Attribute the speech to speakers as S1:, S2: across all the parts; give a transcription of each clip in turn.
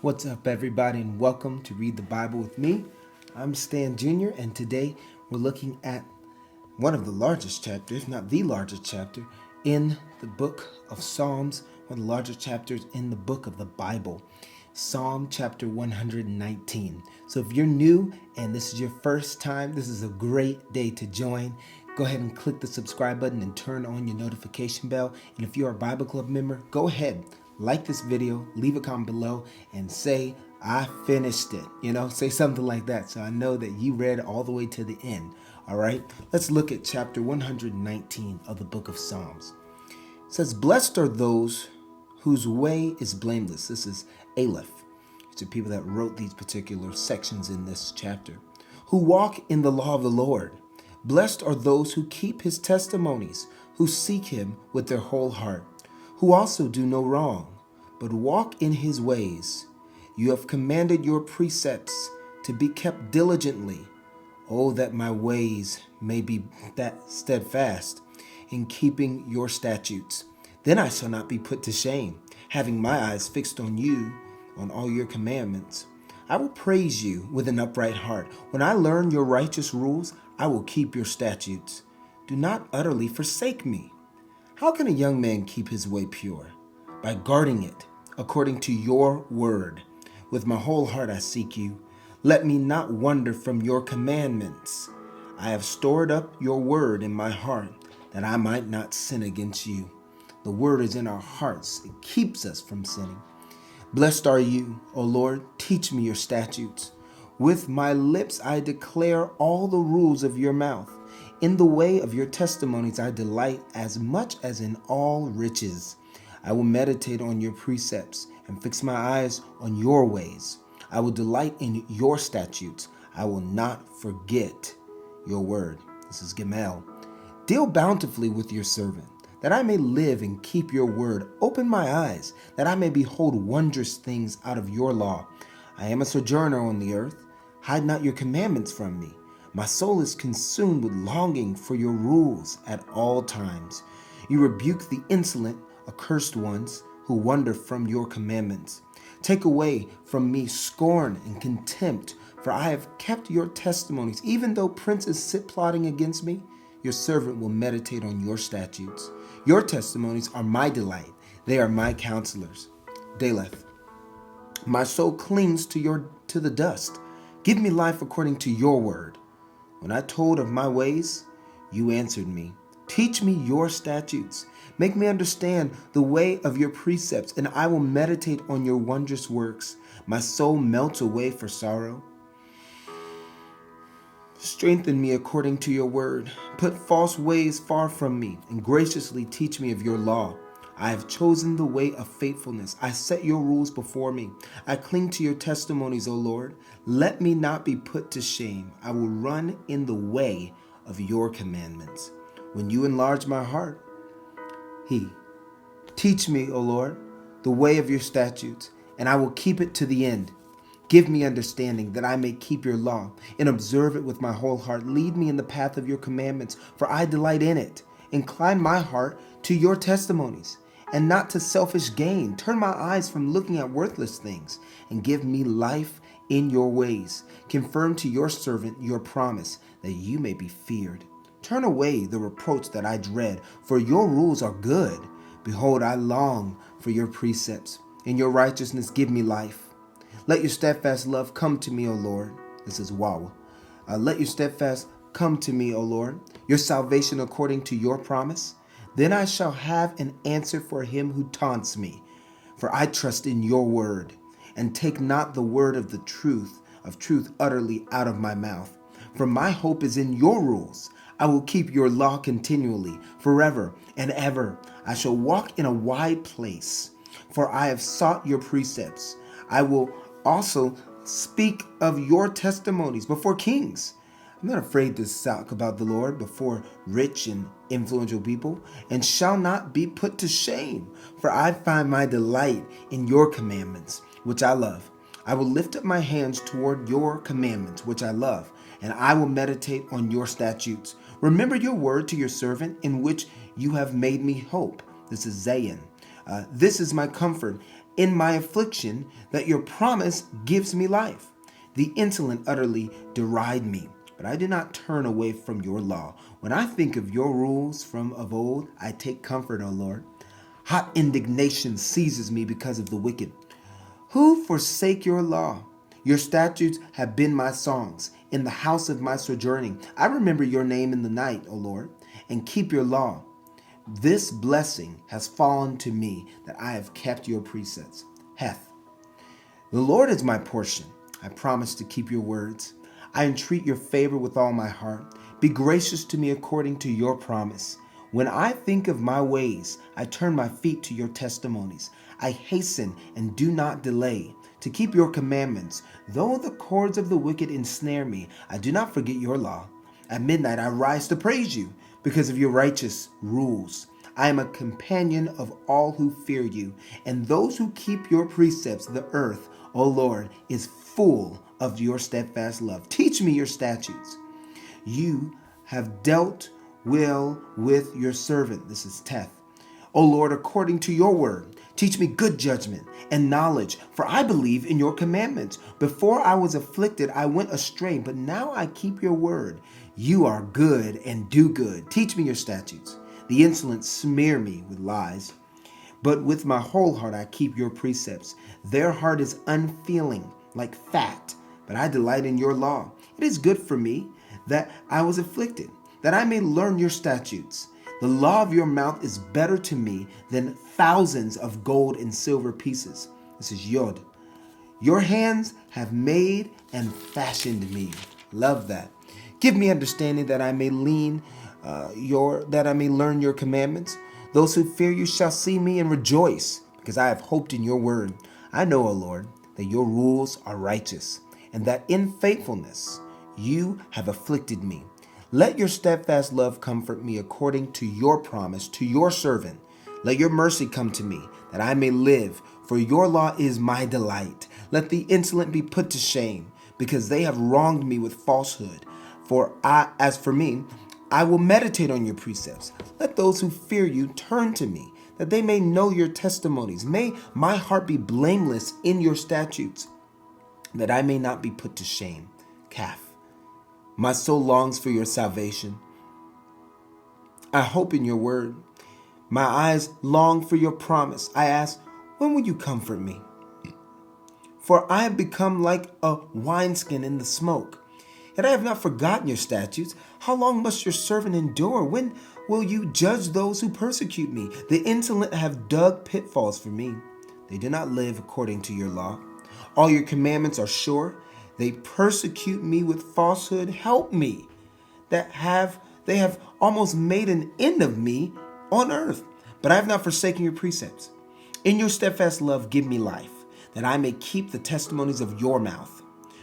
S1: What's up, everybody, and welcome to Read the Bible with me. I'm Stan Jr., and today we're looking at one of the largest chapters, if not the largest chapter, in the book of Psalms, one of the largest chapters in the book of the Bible, Psalm chapter 119. So if you're new and this is your first time, this is a great day to join. Go ahead and click the subscribe button and turn on your notification bell. And if you're a Bible Club member, go ahead, like this video, leave a comment below, and say, I finished it. Say something like that so I know that you read all the way to the end. All right, let's look at chapter 119 of the book of Psalms. It says, blessed are those whose way is blameless. This is Aleph. It's the people that wrote these particular sections in this chapter. Who walk in the law of the Lord. Blessed are those who keep his testimonies, who seek him with their whole heart, who also do no wrong, but walk in his ways. You have commanded your precepts to be kept diligently. Oh, that my ways may be that steadfast in keeping your statutes. Then I shall not be put to shame, having my eyes fixed on you, on all your commandments. I will praise you with an upright heart. When I learn your righteous rules, I will keep your statutes. Do not utterly forsake me. How can a young man keep his way pure? By guarding it according to your word. With my whole heart I seek you. Let me not wander from your commandments. I have stored up your word in my heart, that I might not sin against you. The word is in our hearts. It keeps us from sinning. Blessed are you, O Lord. Teach me your statutes. With my lips I declare all the rules of your mouth. In the way of your testimonies I delight as much as in all riches. I will meditate on your precepts and fix my eyes on your ways. I will delight in your statutes. I will not forget your word. This is Gamel. Deal bountifully with your servant, that I may live and keep your word. Open my eyes, that I may behold wondrous things out of your law. I am a sojourner on the earth. Hide not your commandments from me. My soul is consumed with longing for your rules at all times. You rebuke the insolent, accursed ones who wander from your commandments. Take away from me scorn and contempt, for I have kept your testimonies. Even though princes sit plotting against me, your servant will meditate on your statutes. Your testimonies are my delight. They are my counselors. Daleth. My soul clings to the dust. Give me life according to your word. When I told of my ways, you answered me. Teach me your statutes. Make me understand the way of your precepts, and I will meditate on your wondrous works. My soul melts away for sorrow. Strengthen me according to your word. Put false ways far from me, and graciously teach me of your law. I have chosen the way of faithfulness. I set your rules before me. I cling to your testimonies, O Lord. Let me not be put to shame. I will run in the way of your commandments. When you enlarge my heart, teach me, O Lord, the way of your statutes, and I will keep it to the end. Give me understanding that I may keep your law and observe it with my whole heart. Lead me in the path of your commandments, for I delight in it. Incline my heart to your testimonies and not to selfish gain. Turn my eyes from looking at worthless things and give me life in your ways. Confirm to your servant your promise that you may be feared. Turn away the reproach that I dread, for your rules are good. Behold, I long for your precepts. In your righteousness give me life. Let your steadfast love come to me, O Lord. This is wow. Let your steadfast come to me, O Lord, your salvation according to your promise. Then I shall have an answer for him who taunts me. For I trust in your word, and take not the word of truth utterly out of my mouth. For my hope is in your rules. I will keep your law continually, forever and ever. I shall walk in a wide place, for I have sought your precepts. I will also speak of your testimonies before kings. I'm not afraid to talk about the Lord before rich and influential people, and shall not be put to shame, for I find my delight in your commandments, which I love. I will lift up my hands toward your commandments, which I love, and I will meditate on your statutes. Remember your word to your servant, in which you have made me hope. This is Zayin. This is my comfort. in my affliction that your promise gives me life. The insolent utterly deride me, but I do not turn away from your law. When I think of your rules from of old, I take comfort, O Lord. Hot indignation seizes me because of the wicked, who forsake your law. Your statutes have been my songs in the house of my sojourning. I remember your name in the night, O Lord, and keep your law. This blessing has fallen to me that I have kept your precepts. Heth. The Lord is my portion. I promise to keep your words. I entreat your favor with all my heart. Be gracious to me according to your promise. When I think of my ways, I turn my feet to your testimonies. I hasten and do not delay to keep your commandments. Though the cords of the wicked ensnare me, I do not forget your law. At midnight I rise to praise you because of your righteous rules. I am a companion of all who fear you, and those who keep your precepts. The earth, O Lord, is full of your steadfast love. Teach me your statutes. You have dealt well with your servant. This is Teth. O Lord, according to your word, teach me good judgment and knowledge, for I believe in your commandments. Before I was afflicted, I went astray, but now I keep your word. You are good and do good. Teach me your statutes. The insolent smear me with lies, but with my whole heart I keep your precepts. Their heart is unfeeling, like fat, but I delight in your law. It is good for me that I was afflicted, that I may learn your statutes. The law of your mouth is better to me than thousands of gold and silver pieces. This is Yod. Your hands have made and fashioned me. Love that. Give me understanding that I may learn your commandments. Those who fear you shall see me and rejoice, because I have hoped in your word. I know, O Lord, that your rules are righteous, and that in faithfulness you have afflicted me. Let your steadfast love comfort me according to your promise to your servant. Let your mercy come to me, that I may live, for your law is my delight. Let the insolent be put to shame, because they have wronged me with falsehood. As for me, I will meditate on your precepts. Let those who fear you turn to me, that they may know your testimonies. May my heart be blameless in your statutes, that I may not be put to shame. Kaf. My soul longs for your salvation. I hope in your word. My eyes long for your promise. I ask, when will you comfort me? For I have become like a wineskin in the smoke. Yet I have not forgotten your statutes. How long must your servant endure? When will you judge those who persecute me? The insolent have dug pitfalls for me. They do not live according to your law. All your commandments are sure. They persecute me with falsehood. Help me. They have almost made an end of me on earth. But I have not forsaken your precepts. In your steadfast love, give me life, that I may keep the testimonies of your mouth.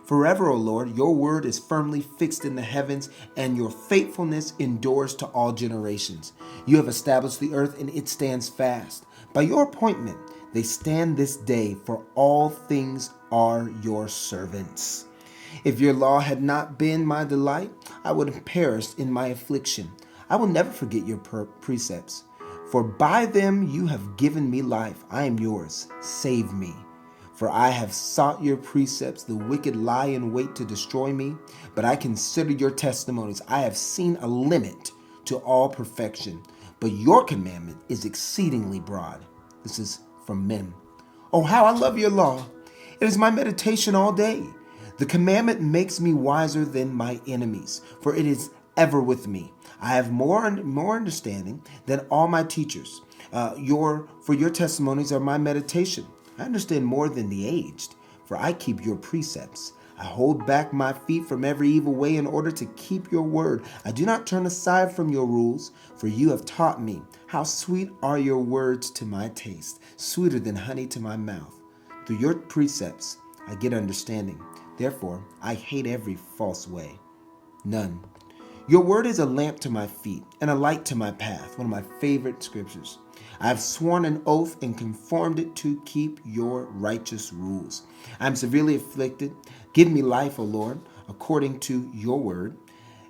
S1: Forever, O Lord, your word is firmly fixed in the heavens, and your faithfulness endures to all generations. You have established the earth, and it stands fast. By your appointment, they stand this day, for all things are your servants. If your law had not been my delight, I would have perished in my affliction. I will never forget your precepts, for by them you have given me life. I am yours. Save me. For I have sought your precepts. The wicked lie in wait to destroy me, but I consider your testimonies. I have seen a limit to all perfection, but your commandment is exceedingly broad. This is from Mem. Oh, how I love your law. It is my meditation all day. The commandment makes me wiser than my enemies, for it is ever with me. I have more understanding than all my teachers. For your testimonies are my meditation. I understand more than the aged, for I keep your precepts. I hold back my feet from every evil way in order to keep your word. I do not turn aside from your rules, for you have taught me. How sweet are your words to my taste, sweeter than honey to my mouth. Through your precepts I get understanding. Therefore I hate every false way. None. Your word is a lamp to my feet and a light to my path. One of my favorite scriptures. I have sworn an oath and conformed it to keep your righteous rules. I am severely afflicted. Give me life, O Lord, according to your word.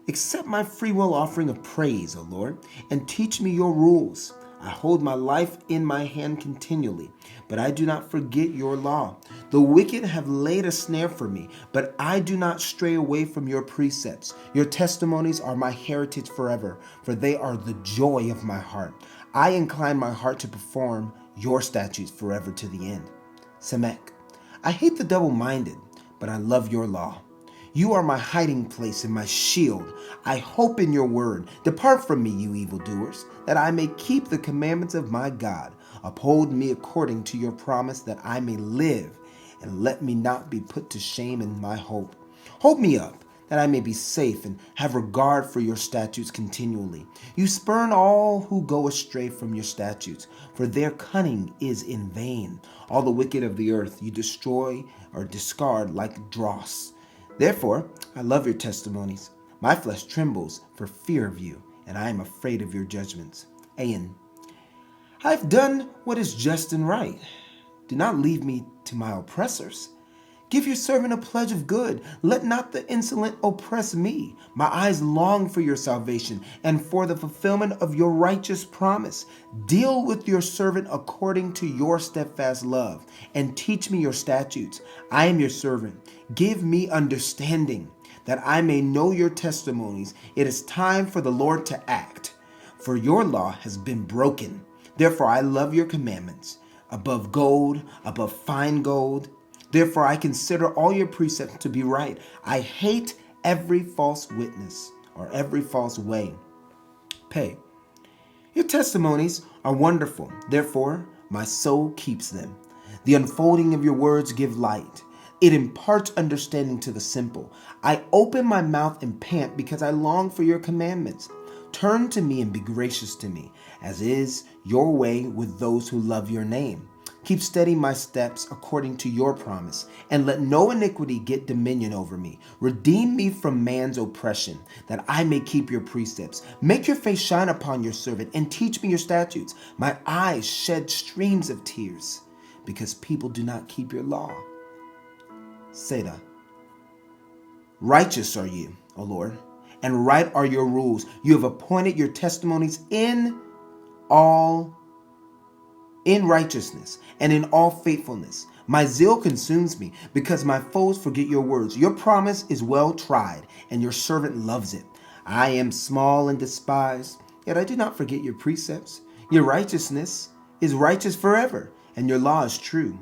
S1: Accept my free will offering of praise, O Lord, and teach me your rules. I hold my life in my hand continually, but I do not forget your law. The wicked have laid a snare for me, but I do not stray away from your precepts. Your testimonies are my heritage forever, for they are the joy of my heart. I incline my heart to perform your statutes forever to the end. Semek. I hate the double-minded, but I love your law. You are my hiding place and my shield. I hope in your word. Depart from me, you evildoers, that I may keep the commandments of my God. Uphold me according to your promise, that I may live, and let me not be put to shame in my hope. Hold me up, that I may be safe and have regard for your statutes continually. You spurn all who go astray from your statutes, for their cunning is in vain. All the wicked of the earth you destroy or discard like dross. Therefore, I love your testimonies. My flesh trembles for fear of you, and I am afraid of your judgments. Ayin. I have done what is just and right. Do not leave me to my oppressors. Give your servant a pledge of good. Let not the insolent oppress me. My eyes long for your salvation and for the fulfillment of your righteous promise. Deal with your servant according to your steadfast love, and teach me your statutes. I am your servant. Give me understanding, that I may know your testimonies. It is time for the Lord to act, for your law has been broken. Therefore I love your commandments, above gold, above fine gold. Therefore I consider all your precepts to be right. I hate every false witness or every false way. Pay. Your testimonies are wonderful. Therefore my soul keeps them. The unfolding of your words give light. It imparts understanding to the simple. I open my mouth and pant because I long for your commandments. Turn to me and be gracious to me, as is your way with those who love your name. Keep steady my steps according to your promise, and let no iniquity get dominion over me. Redeem me from man's oppression, that I may keep your precepts. Make your face shine upon your servant, and teach me your statutes. My eyes shed streams of tears, because people do not keep your law. Selah. Righteous are you, O Lord, and right are your rules. You have appointed your testimonies in righteousness and in all faithfulness. My zeal consumes me because my foes forget your words. Your promise is well tried, and your servant loves it. I am small and despised, yet I do not forget your precepts. Your righteousness is righteous forever, and your law is true.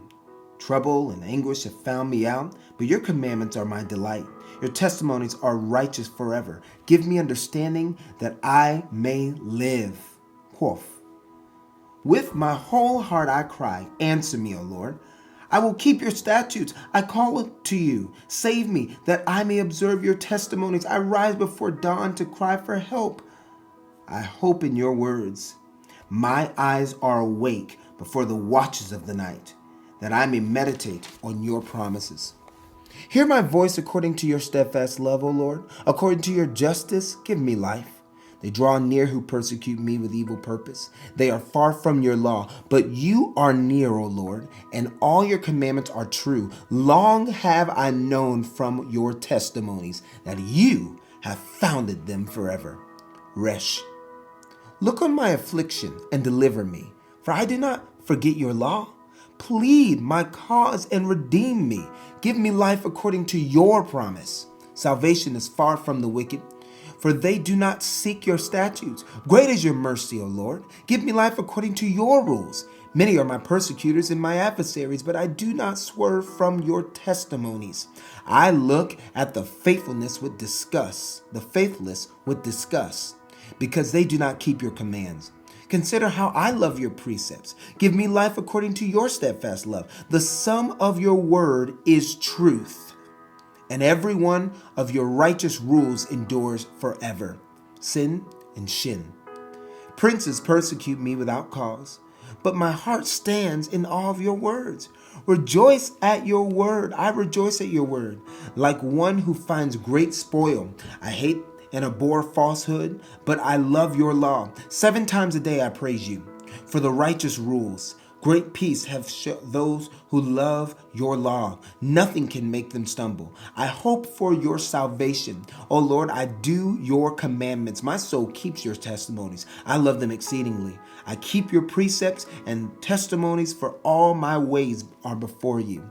S1: Trouble and anguish have found me out, but your commandments are my delight. Your testimonies are righteous forever. Give me understanding that I may live. Quoth. With my whole heart I cry, answer me, O Lord. I will keep your statutes. I call to you. Save me, that I may observe your testimonies. I rise before dawn to cry for help. I hope in your words. My eyes are awake before the watches of the night, that I may meditate on your promises. Hear my voice according to your steadfast love, O Lord. According to your justice, give me life. They draw near who persecute me with evil purpose. They are far from your law, but you are near, O Lord, and all your commandments are true. Long have I known from your testimonies that you have founded them forever. Resh. Look on my affliction and deliver me, for I do not forget your law. Plead my cause and redeem me. Give me life according to your promise. Salvation is far from the wicked, for they do not seek your statutes. Great is your mercy, O Lord. Give me life according to your rules. Many are my persecutors and my adversaries, but I do not swerve from your testimonies. I look at the faithless with disgust, because they do not keep your commands. Consider how I love your precepts. Give me life according to your steadfast love. The sum of your word is truth, and every one of your righteous rules endures forever. Sin and Shin. Princes persecute me without cause, but my heart stands in awe of your words. Rejoice at your word. I rejoice at your word, like one who finds great spoil. I hate and abhor falsehood, but I love your law. 7 times a day I praise you for the righteous rules. Great peace have those who love your law. Nothing can make them stumble. I hope for your salvation. O Lord, I do your commandments. My soul keeps your testimonies. I love them exceedingly. I keep your precepts and testimonies, for all my ways are before you.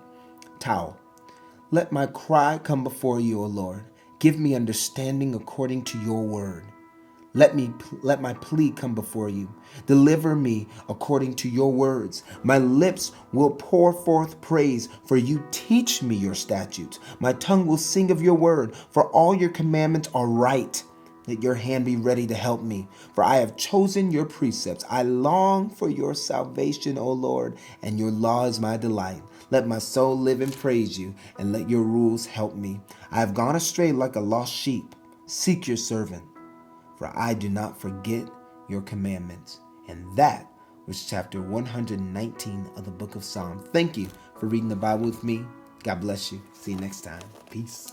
S1: Tau. Let my cry come before you, O Lord. Give me understanding according to your word. Let my plea come before you. Deliver me according to your words. My lips will pour forth praise, for you teach me your statutes. My tongue will sing of your word, for all your commandments are right. Let your hand be ready to help me, for I have chosen your precepts. I long for your salvation, O Lord, and your law is my delight. Let my soul live and praise you, and let your rules help me. I have gone astray like a lost sheep. Seek your servant, for I do not forget your commandments. And that was chapter 119 of the book of Psalms. Thank you for reading the Bible with me. God bless you. See you next time. Peace.